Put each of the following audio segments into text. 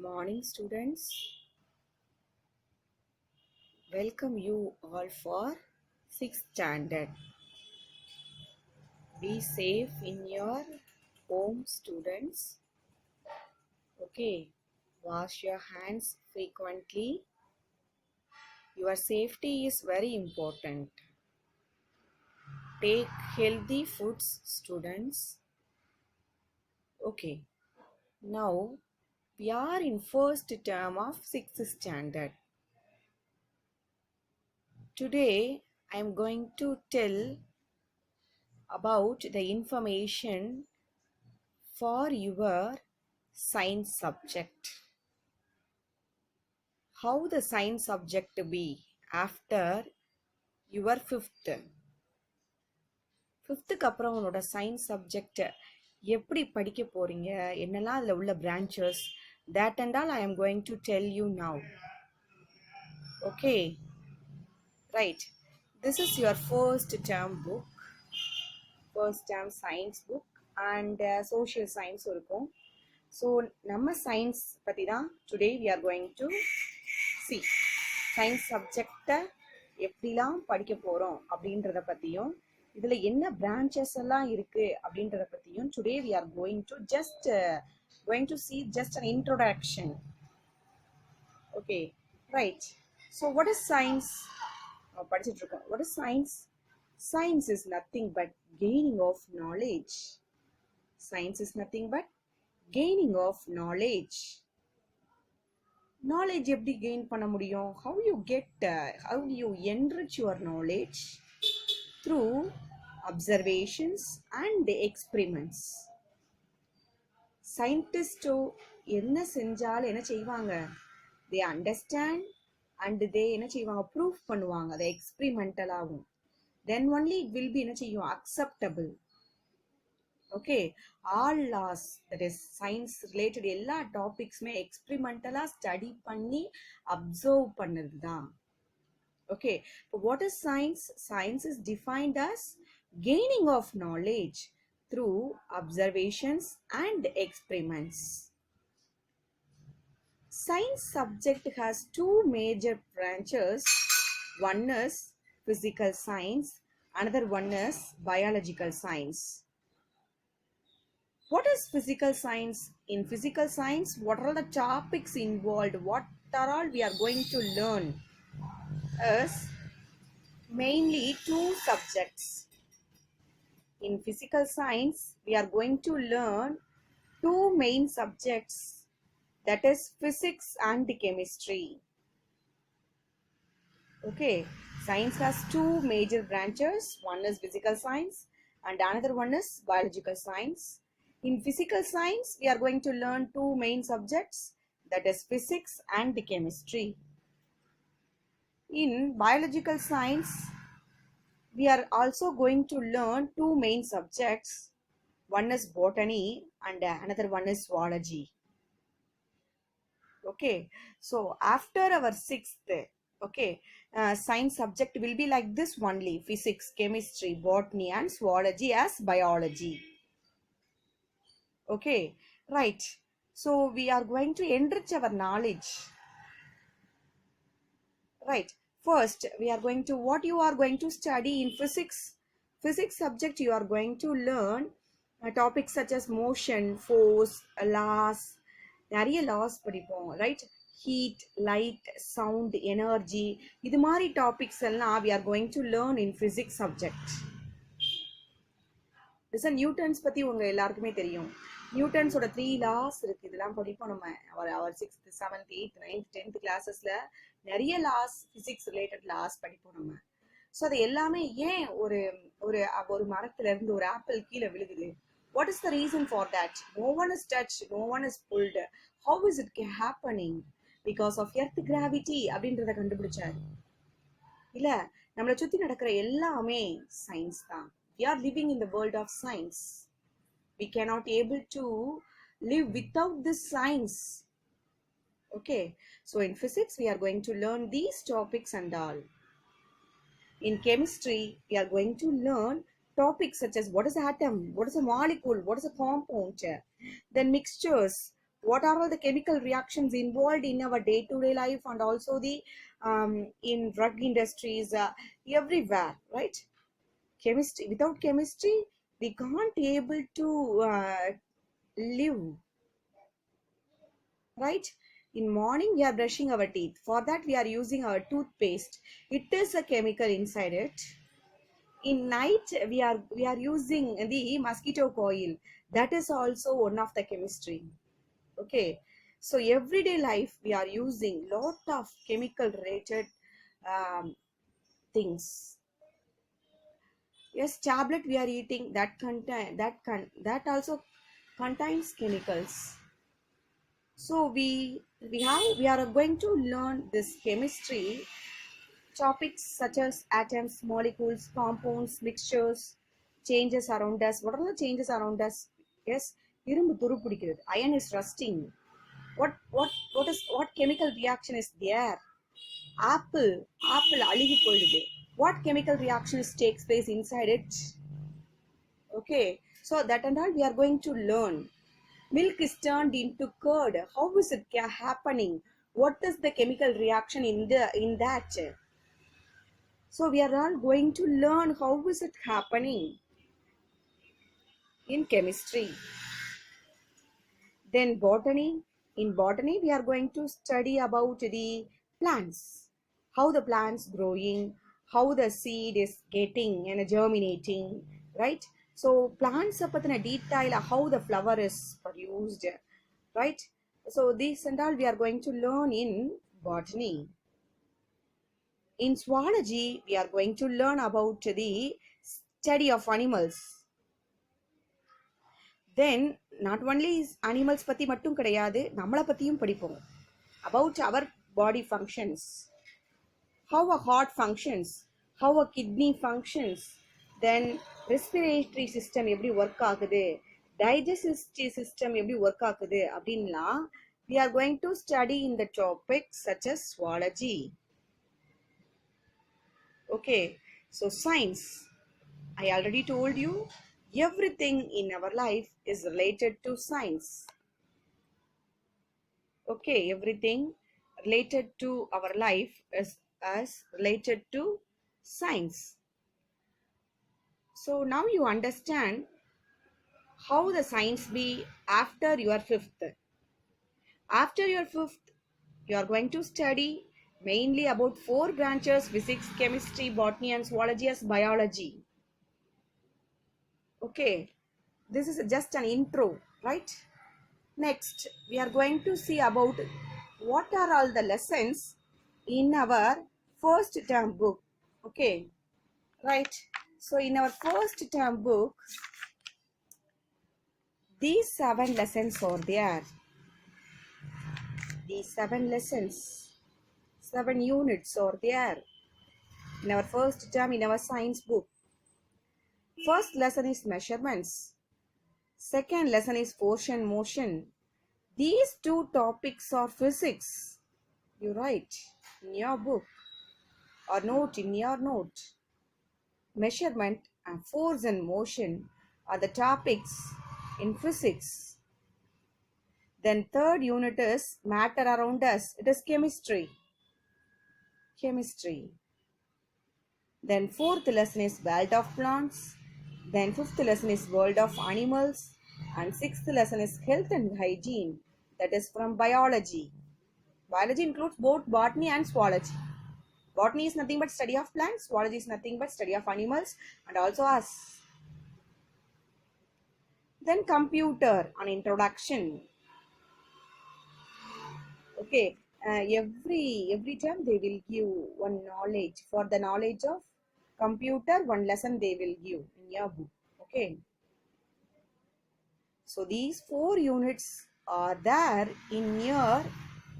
Morning, students. Welcome you all for 6th standard. Be safe in your home, students. Okay, wash your hands frequently. Your safety is very important. Take healthy foods, students. Okay, now we are in first term of 6th standard. Today I am going to tell about the information for your science subject. How the science subject be after your fifth ஃபிஃப்த்துக்கு அப்புறம் உன்னோட science subject எப்படி படிக்க போறீங்க, என்னெல்லாம் அதில் உள்ள branches, that and all I am going to tell you now. Okay, right. This is your first term book, first term science book and social science இருக்கும். So நம்ம சயின்ஸ் பற்றி தான் today we are going to see. Science சப்ஜெக்டை எப்படிலாம் படிக்க போகிறோம் அப்படின்றத பற்றியும் இதில் என்ன பிரான்ச்சஸ் எல்லாம் இருக்குது அப்படின்றத பற்றியும் today we are going to see just an introduction. Okay, right. So what is science? படிச்சுட்டு இருக்கோம். What is science? Science is nothing but gaining of knowledge. Science is nothing but gaining of knowledge. Knowledge எப்படி gain பண்ண முடியும்? How do you enrich your knowledge? Through observations and experiments. Scientists என்ன செஞ்சாலும் என்ன செய்வாங்க? They understand and they என்ன செய்வாங்க? Proof பண்ணுவாங்க. அது experimental ஆகும். Then only it will be என்ன செய்யும்? Acceptable. Okay, all laws, that is science related எல்லா டாபிக்ஸ்மே எக்ஸ்பிரிமெண்டலாக ஸ்டடி பண்ணி அப்சர்வ் பண்ணது தான். Okay, but what is science? Science is defined as gaining of knowledge through observations and experiments. Science subject has two major branches. One is physical science, another one is biological science. What is physical science? In physical science, what are the topics involved? What are all we are going to learn? Is mainly two subjects. In physical science, we are going to learn two main subjects, that is physics and chemistry. Okay, science has two major branches. One is physical science and another one is biological science. In physical science, we are going to learn two main subjects, that is physics and chemistry. In biological science, we are also going to learn two main subjects. One is botany and another one is zoology. Okay, so after our sixth, science subject will be like this only: physics, chemistry, botany and zoology as biology. Okay, right. So we are going to enrich our knowledge. Right. First, we are going to, what you are going to study in physics. Physics subject, you are going to learn topics such as motion, force, laws. நிறைய laws படிப்போம், right? Heat, light, sound, energy. இது மாதிரி topics எல்லாம் we are going to learn in physics subject. Newton's பற்றி உங்கள் எல்லாருக்குமே தெரியும். நியூட்டன்ஸோட 3 laws இருக்குது. இதெல்லாம் படிப்போம் நம்ம அவர் 6th 7th 8th 9th 10th கிளாஸஸில் நிறைய லாஸ், ஃபிசிக்ஸ் ரிலேட்டட் லாஸ் படிப்போம் நம்ம. ஸோ அது எல்லாமே ஏன் ஒரு ஒரு ஒரு மரத்துலேருந்து ஒரு ஆப்பிள் கீழே விழுகுது? What is the reason for that? No one is touch, no one is pulled. How is it happening? Because of earth gravity அப்படின்றத கண்டுபிடிச்சாரு. இல்லை, நம்மளை சுற்றி நடக்கிற எல்லாமே சயின்ஸ் தான். We are living in the world of science. We cannot able to live without this science. Okay, so in physics we are going to learn these topics and all. In chemistry we are going to learn topics such as what is atom, what is a molecule, what is a compound, then mixtures, what are all the chemical reactions involved in our day-to-day life, and also the in drug industries, everywhere, right? Chemistry, without chemistry we can't able to live, right? In morning we are brushing our teeth, for that we are using our toothpaste, it is a chemical inside it. In night we are using the mosquito coil, that is also one of the chemistry. Okay, so everyday life we are using lot of chemical related um, things. Yes, tablet we are eating, that contain that also contains chemicals. So we are going to learn this chemistry topics such as atoms, molecules, compounds, mixtures, changes around us. What are the changes around us? Yes, இரும்பு துரு பிடிக்கிறது, iron is rusting. What chemical reaction is there? Apple, apple அழுகி போயிடுது. What chemical reactions takes place inside it? Okay, so that and all we are going to learn. Milk is turned into curd. How is it happening? What is the chemical reaction in that? So we are all going to learn how is it happening in chemistry. Then botany. In botany, we are going to study about the plants, how the plants growing, how the seed is getting and germinating, right? So plants pathina detail how the flower is produced, right? So this and all we are going to learn in botany. In zoology, we are going to learn about the study of animals. Then not only is animals பத்தி மட்டும் கிடையாது, நம்மளை பத்தியும் படிப்போம். About our body functions, how a heart functions, how a kidney functions, then respiratory system எப்படி work ஆகுது, digestive system எப்படி work ஆகுது அப்படின்லாம் we are going to study in the topics such as zoology. Okay, so science, I already told you everything in our life is related to science. Okay, everything related to our life is as related to science. So now you understand how the science be after your fifth. After your fifth, you are going to study mainly about 4 branches: physics, chemistry, botany and zoology as biology. Okay, this is just an intro, right? Next, we are going to see about what are all the lessons in our first term book. Okay, right? So in our first term book, these 7 lessons are there. These 7 lessons, 7 units are there in our first term in our science book. First lesson is measurements. Second lesson is force and motion. These 2 topics are physics. You write in your book or note in your note. Measurement and force and motion are the topics in physics. Then third unit is matter around us. It is chemistry. Chemistry. Then fourth lesson is world of plants. Then fifth lesson is world of animals. And sixth lesson is health and hygiene. That is from biology. Biology includes both botany and zoology. Botany is nothing but study of plants. Zoology is nothing but study of animals and also us. Then computer, an introduction. Okay, every time they will give one knowledge. For the knowledge of computer, one lesson they will give in your book. Okay, so these 4 units are there in your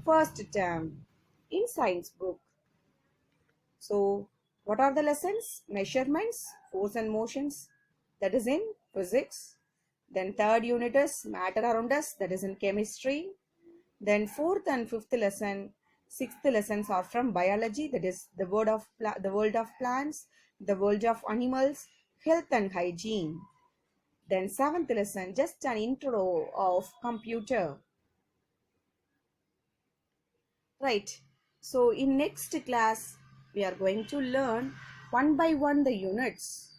first term in science book. So what are the lessons? Measurements, force and motions, that is in physics. Then third unit is matter around us, that is in chemistry. Then fourth and fifth lesson, sixth lessons are from biology, that is the world of plants, the world of animals, health and hygiene. Then seventh lesson, just an intro of computer. Right. So in next class, we are going to learn one by one the units.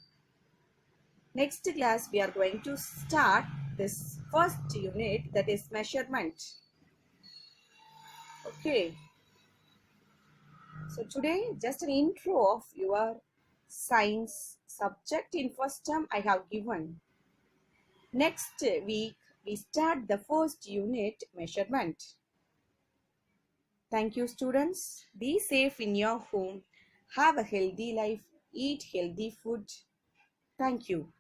Next class, we are going to start this first unit, that is measurement. Okay. So today, just an intro of your science subject in first term I have given. Next week, we start the first unit, measurement. Thank you, students. Be safe in your home. Have a healthy life. Eat healthy food. Thank you.